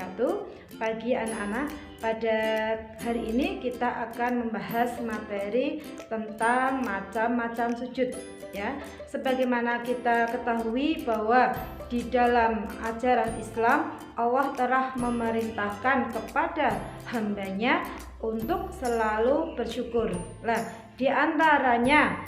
wabarakatuh. Pagi anak-anak, pada hari ini kita akan membahas materi tentang macam-macam sujud ya. Sebagaimana kita ketahui bahwa di dalam ajaran Islam Allah telah memerintahkan kepada hambanya untuk selalu bersyukur. Nah, di antaranya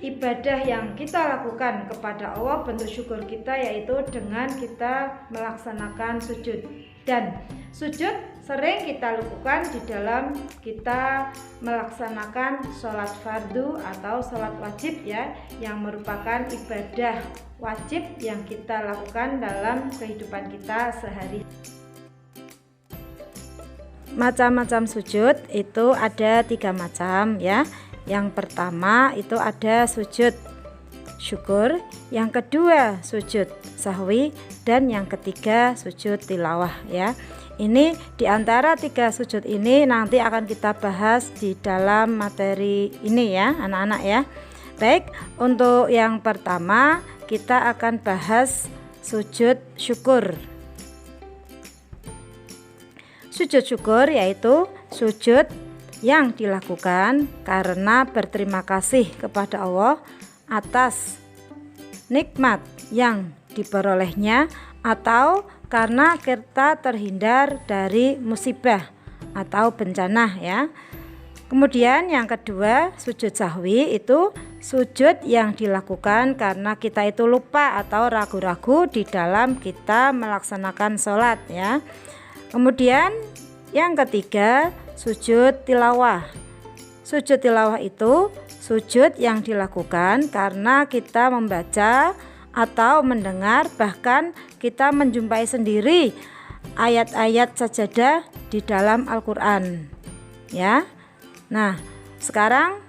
ibadah yang kita lakukan kepada Allah, bentuk syukur kita yaitu dengan kita melaksanakan sujud. Dan sujud sering kita lakukan di dalam kita melaksanakan sholat fardu atau sholat wajib ya, yang merupakan ibadah wajib yang kita lakukan dalam kehidupan kita sehari. Macam-macam sujud itu ada 3 macam ya. Yang pertama itu ada sujud syukur, yang kedua sujud sahwi, dan yang ketiga sujud tilawah ya. Ini diantara 3 sujud ini nanti akan kita bahas di dalam materi ini ya anak-anak ya. Baik, untuk yang pertama kita akan bahas sujud syukur. Sujud syukur yaitu sujud yang dilakukan karena berterima kasih kepada Allah atas nikmat yang diperolehnya atau karena kita terhindar dari musibah atau bencana ya. Kemudian yang kedua sujud sahwi itu sujud yang dilakukan karena kita itu lupa atau ragu-ragu di dalam kita melaksanakan sholat ya. Kemudian yang ketiga sujud tilawah. Sujud tilawah itu sujud yang dilakukan karena kita membaca atau mendengar, bahkan kita menjumpai sendiri ayat-ayat sajadah di dalam Al-Quran ya. Nah, sekarang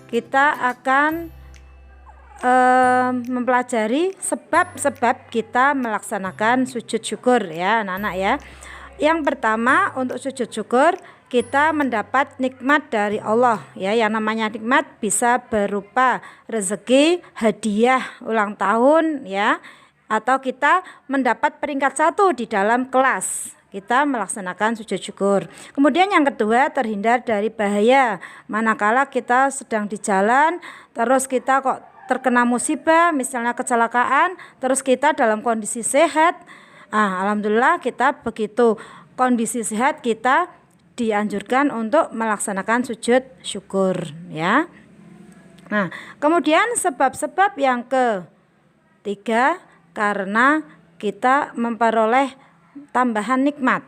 kita akan mempelajari sebab-sebab kita melaksanakan sujud syukur ya anak-anak ya. Yang pertama, untuk sujud syukur kita mendapat nikmat dari Allah ya. Yang namanya nikmat bisa berupa rezeki, hadiah ulang tahun ya, atau kita mendapat peringkat 1 di dalam kelas. Kita melaksanakan sujud syukur. Kemudian yang kedua, terhindar dari bahaya. Manakala kita sedang di jalan terus kita kok terkena musibah, misalnya kecelakaan, terus kita dalam kondisi sehat. Alhamdulillah kita begitu kondisi sehat, kita dianjurkan untuk melaksanakan sujud syukur ya. Nah, kemudian sebab-sebab yang ketiga karena kita memperoleh tambahan nikmat.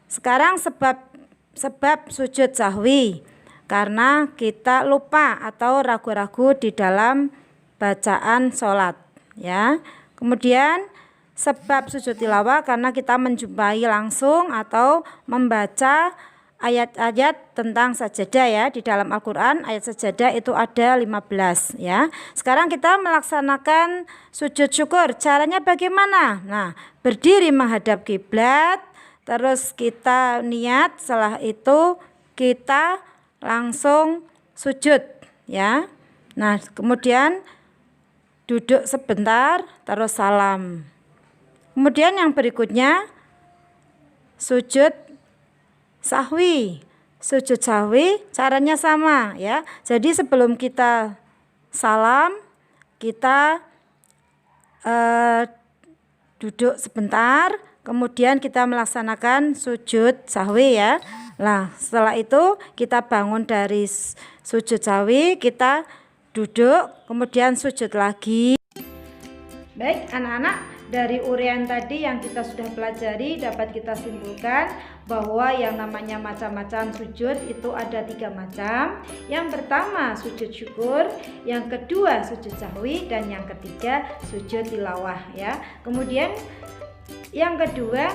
Sekarang sebab sujud sahwi karena kita lupa atau ragu-ragu di dalam bacaan sholat ya. Kemudian sebab sujud tilawah karena kita menjumpai langsung atau membaca ayat-ayat tentang sajadah ya. Di dalam Al-Quran ayat sajadah itu ada 15 ya. Sekarang kita melaksanakan sujud syukur. Caranya bagaimana? Nah, berdiri menghadap kiblat, terus kita niat, setelah itu kita langsung sujud ya. Nah, kemudian duduk sebentar terus salam. Kemudian yang berikutnya sujud sahwi. Sujud sahwi caranya sama ya. Jadi sebelum kita salam kita duduk sebentar, kemudian kita melaksanakan sujud sahwi ya. Nah, setelah itu kita bangun dari sujud sahwi, kita duduk, kemudian sujud lagi. Baik anak-anak, dari uraian tadi yang kita sudah pelajari dapat kita simpulkan bahwa yang namanya macam-macam sujud itu ada 3 macam. Yang pertama sujud syukur, yang kedua sujud sahwi, dan yang ketiga sujud tilawah ya. Kemudian yang kedua,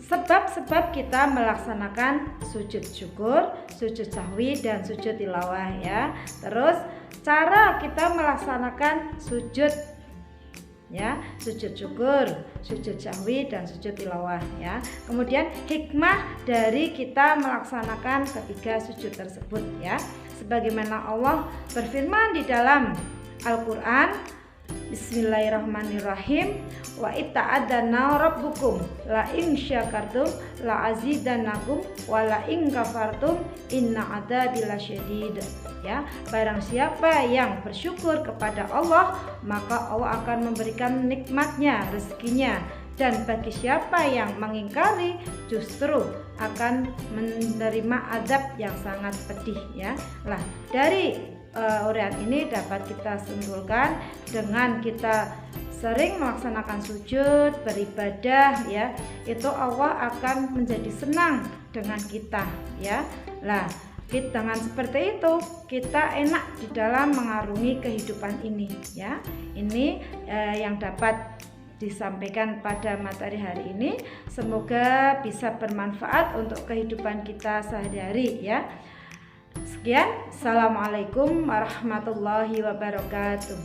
sebab-sebab kita melaksanakan sujud syukur, sujud sahwi, dan sujud tilawah ya. Terus cara kita melaksanakan sujud ya, sujud syukur, sujud sahwi, dan sujud tilawah ya. Kemudian hikmah dari kita melaksanakan ketiga sujud tersebut ya. Sebagaimana Allah berfirman di dalam Al-Quran Bismillahirrahmanirrahim. Wa ita'adana rabbukum la in syakartum la azidannakum wa la in kafartum inna adzabi lasyadid. Ya, barang siapa yang bersyukur kepada Allah, maka Allah akan memberikan nikmatnya, rezekinya. Dan bagi siapa yang mengingkari, justru akan menerima azab yang sangat pedih, ya. Lah, dari uraian ini dapat kita simpulkan dengan kita sering melaksanakan sujud, beribadah, ya, itu Allah akan menjadi senang dengan kita, ya. Lah, dengan seperti itu kita enak di dalam mengarungi kehidupan ini, ya. Ini yang dapat disampaikan pada materi hari ini. Semoga bisa bermanfaat untuk kehidupan kita sehari-hari, ya. Sekian, assalamualaikum warahmatullahi wabarakatuh.